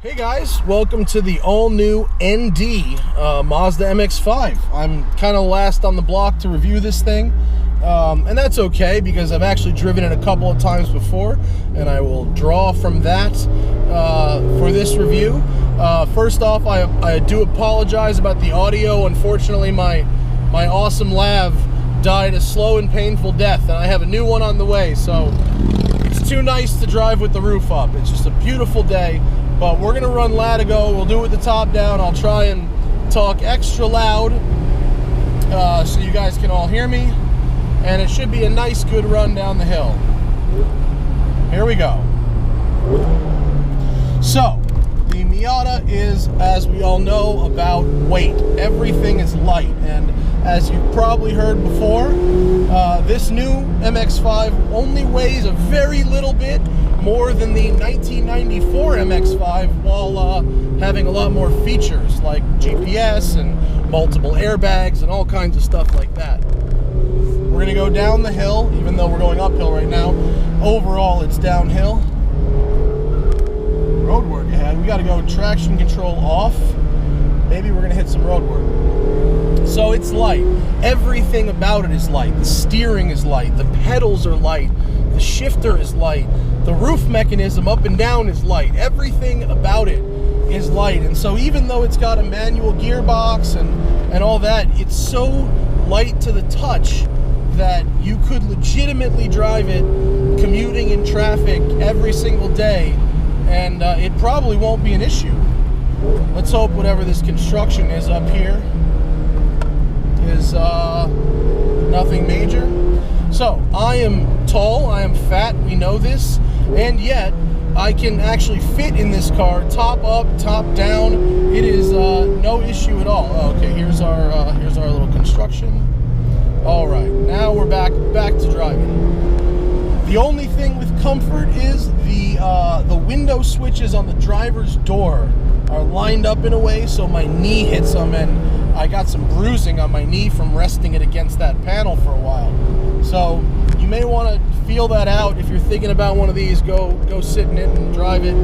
Hey guys, welcome to the all-new ND Mazda MX5. I'm kind of last on the block to review this thing, and that's okay because I've actually driven it a couple of times before, and I will draw from that for this review. First off, I do apologize about the audio. Unfortunately, my awesome Lav died a slow and painful death, and I have a new one on the way, so it's too nice to drive with the roof up. It's just a beautiful day. But we're gonna run Latigo. We'll do it with the top down. I'll try and talk extra loud so you guys can all hear me. And it should be a nice, good run down the hill. Here we go. So, the Miata is, as we all know, about weight. Everything is light. And as you've probably heard before, this new MX5 only weighs a very little bit more than the 1994 MX5 while having a lot more features like GPS and multiple airbags and all kinds of stuff like that. We're going to go down the hill, even though we're going uphill right now. Overall, it's downhill. Road work ahead. We got to go traction control off. Maybe we're going to hit some road work. So it's light. Everything about it is light. The steering is light. The pedals are light. The shifter is light. The roof mechanism up and down is light. Everything about it is light. And so even though it's got a manual gearbox and all that, it's so light to the touch that you could legitimately drive it commuting in traffic every single day, and it probably won't be an issue. Let's hope whatever this construction is up here is nothing major. So, I am tall, I am fat, we know this, and yet I can actually fit in this car, top up, top down. It is no issue at all. Okay, here's our little construction. All right, now we're back to driving. The only thing with comfort is the window switches on the driver's door are lined up in a way so my knee hits them, and I got some bruising on my knee from resting it against that panel for a while. So you may want to feel that out. If you're thinking about one of these, go sit in it and drive it.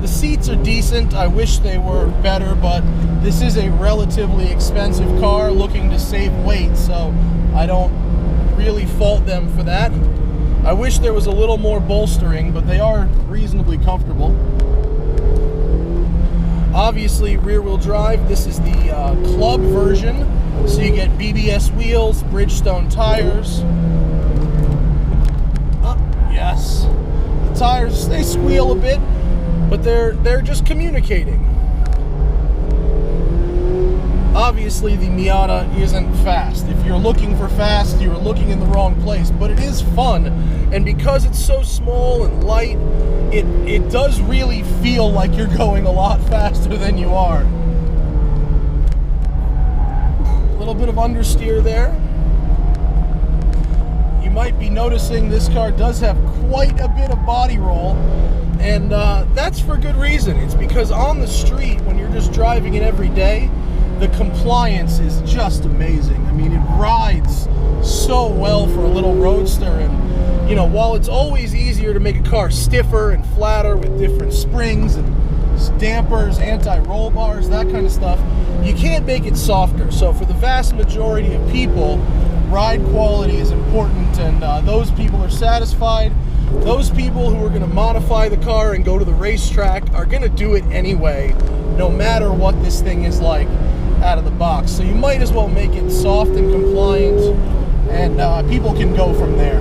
The seats are decent. I wish they were better, but this is a relatively expensive car looking to save weight, so I don't really fault them for that. I wish there was a little more bolstering, but they are reasonably comfortable. Obviously, rear-wheel drive. This is the club version, so you get BBS wheels, Bridgestone tires. Yes, the tires, they squeal a bit, but they're just communicating. Obviously, the Miata isn't fast. If you're looking for fast, you're looking in the wrong place, but it is fun, and because it's so small and light, it does really feel like you're going a lot faster than you are. A little bit of understeer there. You might be noticing this car does have quite a bit of body roll, and that's for good reason. It's because on the street, when you're just driving it every day, the compliance is just amazing. I mean, it rides so well for a little roadster, and you know, while it's always easier to make a car stiffer and flatter with different springs and dampers, anti-roll bars, that kind of stuff, you can't make it softer. So for the vast majority of people, ride quality is important, and those people are satisfied. Those people who are going to modify the car and go to the racetrack are going to do it anyway, no matter what this thing is like out of the box. So you might as well make it soft and compliant, and people can go from there.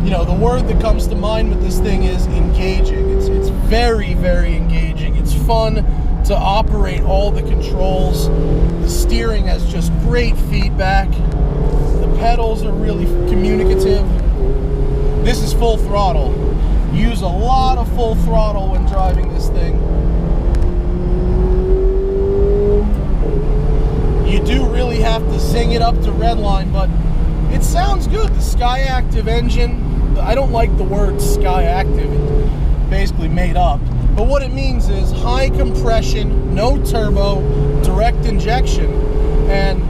You know, the word that comes to mind with this thing is engaging. It's very, very engaging. It's fun to operate all the controls. The steering has just great feedback. The pedals are really communicative. This is full throttle. You use a lot of full throttle when driving this thing. You do really have to zing it up to redline, but it sounds good. The Skyactiv engine, I don't like the word Skyactiv, it's basically made up. But what it means is high compression, no turbo, direct injection. And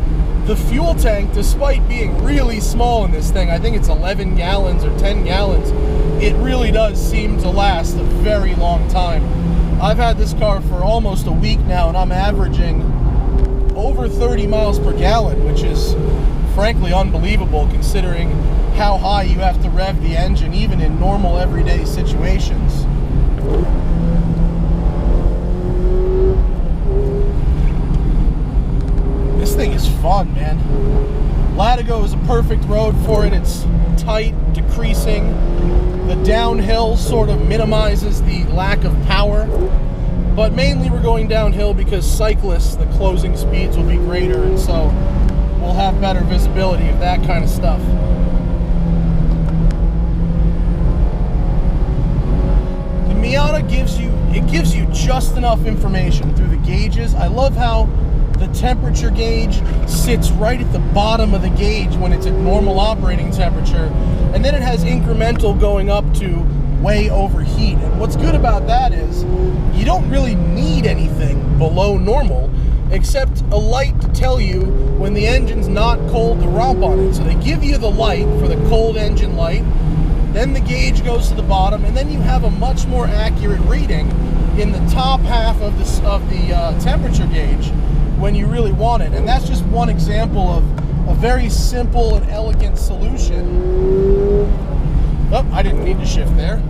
the fuel tank, despite being really small in this thing, I think it's 11 gallons or 10 gallons, it really does seem to last a very long time. I've had this car for almost a week now, and I'm averaging over 30 miles per gallon, which is frankly unbelievable considering how high you have to rev the engine even in normal everyday situations. This thing is fun, man. Latigo is a perfect road for it. It's tight, decreasing. The downhill sort of minimizes the lack of power, but mainly we're going downhill because cyclists, the closing speeds will be greater, and so we'll have better visibility of that kind of stuff. The Miata gives you just enough information through the gauges. I love how the temperature gauge sits right at the bottom of the gauge when it's at normal operating temperature, and then it has incremental going up to way overheat. And what's good about that is you don't really need anything below normal except a light to tell you when the engine's not cold to romp on it. So they give you the light for the cold engine light, then the gauge goes to the bottom, and then you have a much more accurate reading in the top half of the temperature gauge when you really want it. And that's just one example of a very simple and elegant solution. Oh, I didn't need to shift there.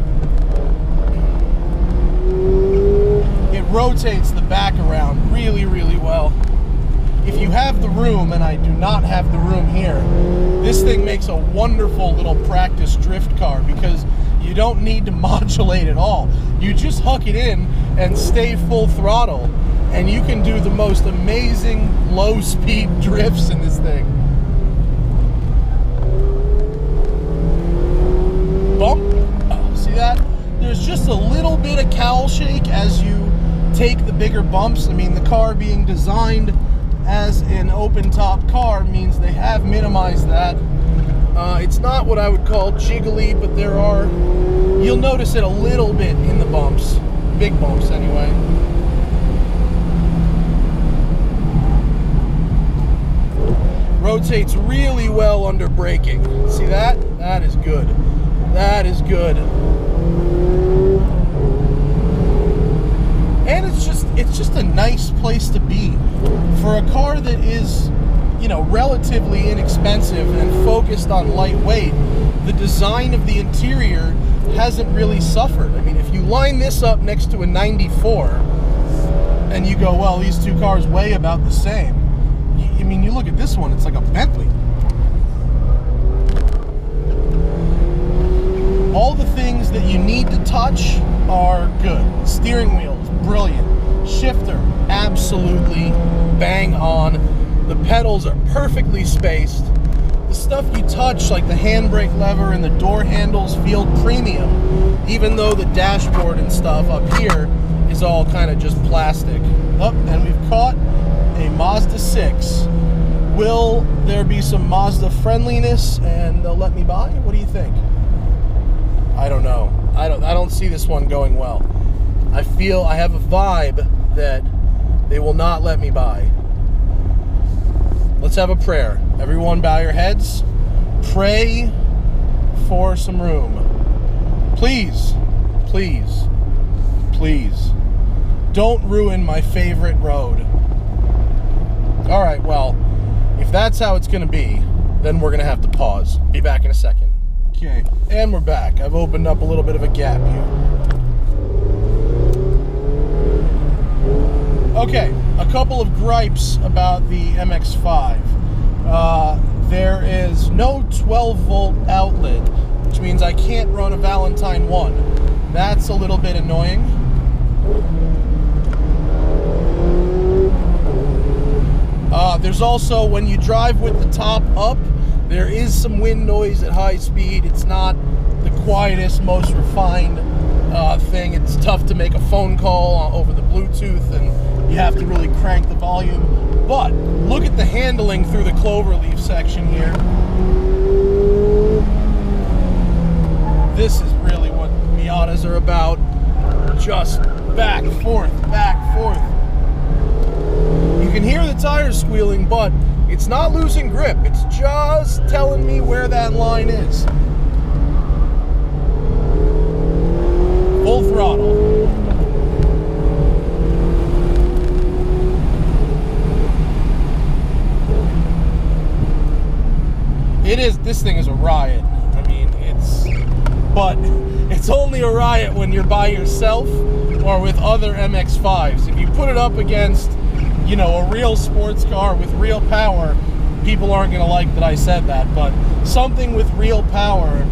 It rotates the back around really, really well. If you have the room, and I do not have the room here, this thing makes a wonderful little practice drift car because you don't need to modulate at all. You just huck it in and stay full throttle, and you can do the most amazing low-speed drifts in this thing. Bump. Oh, see that? There's just a little bit of cowl shake as you take the bigger bumps. I mean, the car being designed as an open-top car means they have minimized that. It's not what I would call jiggly, but there are, you'll notice it a little bit in the bumps, big bumps anyway. Rotates really well under braking. See that? That is good. That is good. And it's just a nice place to be for a car that is, you know, relatively inexpensive and focused on lightweight. The design of the interior hasn't really suffered. I mean, if you line this up next to a 94 and you go, well, these two cars weigh about the same. I mean, you look at this one, it's like a Bentley. All the things that you need to touch are good. Steering wheel is brilliant. Shifter, absolutely bang on. The pedals are perfectly spaced. The stuff you touch, like the handbrake lever and the door handles, feel premium, even though the dashboard and stuff up here is all kind of just plastic. Oh, and we've caught a Mazda 6. Will there be some Mazda friendliness and they'll let me by? What do you think? I don't know. I don't see this one going well. I have a vibe that they will not let me by. Let's have a prayer. Everyone bow your heads. Pray for some room. Please, please, please, don't ruin my favorite road. All right, well, if that's how it's going to be, then we're going to have to pause. Be back in a second. Okay, and we're back. I've opened up a little bit of a gap here. Okay, a couple of gripes about the MX5. There is no 12-volt outlet, which means I can't run a Valentine 1. That's a little bit annoying. There's also, when you drive with the top up, there is some wind noise at high speed. It's not the quietest, most refined thing. It's tough to make a phone call over the Bluetooth, and you have to really crank the volume. But look at the handling through the cloverleaf section here. This is really what Miatas are about. Just back, forth, back, forth. You can hear the tires squealing, but it's not losing grip. It's just telling me where that line is. this thing is a riot. I mean, but it's only a riot when you're by yourself or with other MX5s. If you put it up against, you know, a real sports car with real power, people aren't going to like that I said that, but something with real power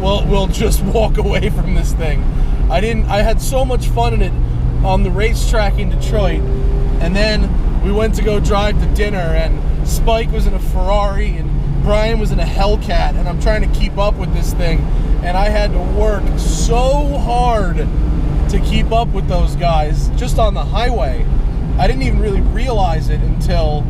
will just walk away from this thing. I had so much fun in it on the racetrack in Detroit, and then we went to go drive to dinner, and Spike was in a Ferrari and Brian was in a Hellcat, and I'm trying to keep up with this thing, and I had to work so hard to keep up with those guys just on the highway. I didn't even really realize it until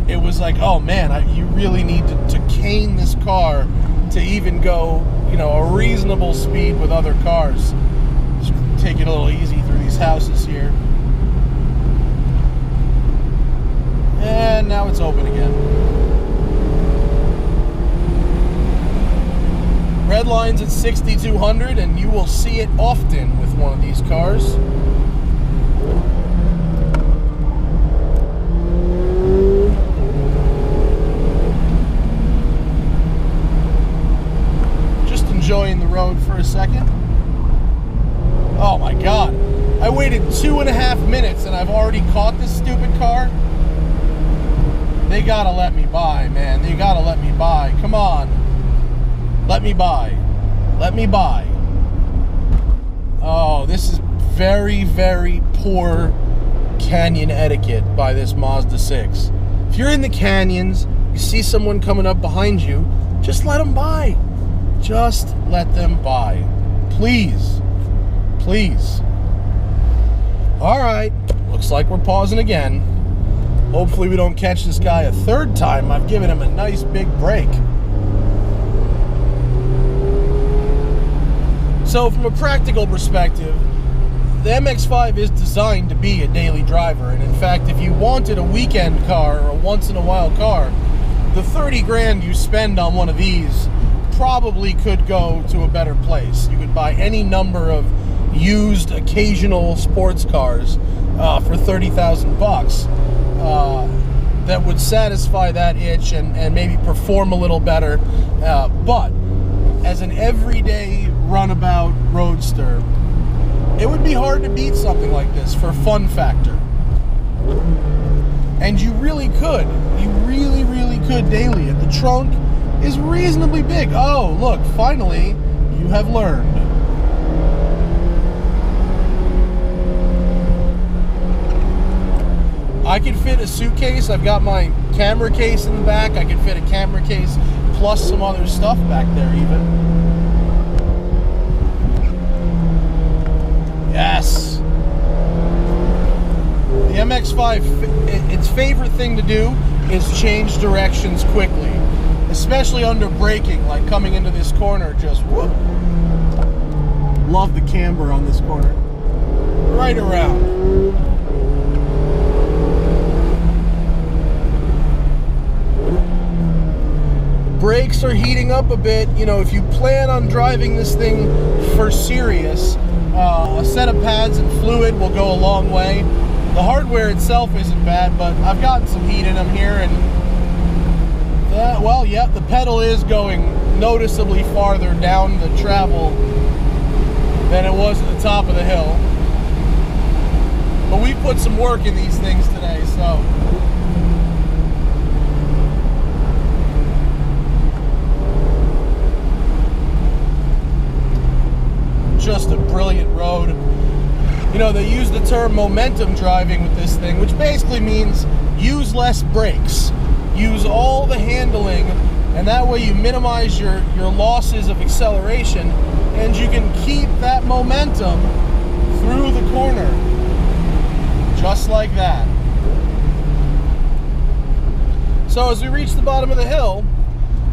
it was like, oh man, you really need to cane this car to even go, you know, a reasonable speed with other cars. Just take it a little easy through these houses here. And now it's open again. Red line's at 6,200, and you will see it often with one of these cars. Just enjoying the road for a second. Oh my God. I waited 2.5 minutes and I've already caught this stupid car. They gotta let me by, man. They gotta let me by. Come on. Let me by. Let me by. Oh, this is very, very poor canyon etiquette by this Mazda 6. If you're in the canyons, you see someone coming up behind you, just let them by. Just let them by. Please. Please. All right. Looks like we're pausing again. Hopefully we don't catch this guy a third time. I've given him a nice big break. So from a practical perspective, the MX5 is designed to be a daily driver. And in fact, if you wanted a weekend car or a once-in-a-while car, the 30 grand you spend on one of these probably could go to a better place. You could buy any number of used occasional sports cars for 30,000 bucks that would satisfy that itch and maybe perform a little better. But as an everyday runabout roadster, it would be hard to beat something like this for fun factor. And you really could. You really, really could daily it. The trunk is reasonably big. Oh, look, finally, you have learned. I could fit a suitcase. I've got my camera case in the back. I could fit a camera case plus some other stuff back there even. Yes. The MX5, its favorite thing to do is change directions quickly, especially under braking, like coming into this corner, just whoop. Love the camber on this corner. Right around. Brakes are heating up a bit. You know, if you plan on driving this thing for serious, a set of pads and fluid will go a long way. The hardware itself isn't bad, but I've gotten some heat in them here, and well, yeah, the pedal is going noticeably farther down the travel than it was at the top of the hill. But we put some work in these things today, so. Just a brilliant road. You know, they use the term momentum driving with this thing, which basically means use less brakes, use all the handling, and that way you minimize your losses of acceleration, and you can keep that momentum through the corner, just like that. So as we reach the bottom of the hill,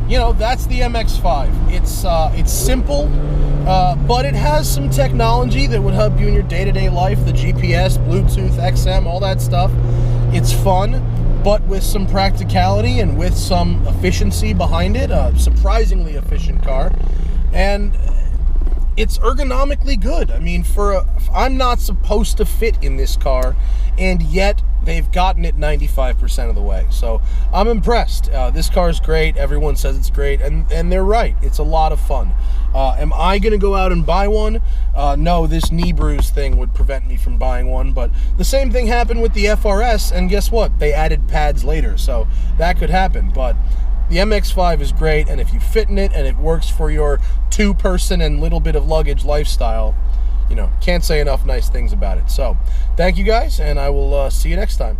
you know, that's the MX5. It's simple, but it has some technology that would help you in your day-to-day life, the GPS, Bluetooth, XM, all that stuff. It's fun, but with some practicality and with some efficiency behind it. A surprisingly efficient car. And it's ergonomically good. I mean, I'm not supposed to fit in this car, and yet they've gotten it 95% of the way. So I'm impressed. This car's great. Everyone says it's great, and they're right. It's a lot of fun. Am I going to go out and buy one? No, this knee bruise thing would prevent me from buying one, but the same thing happened with the FRS, and guess what? They added pads later, so that could happen. But the MX5 is great, and if you fit in it and it works for your two-person and little bit of luggage lifestyle, you know, can't say enough nice things about it. So thank you guys, and I will see you next time.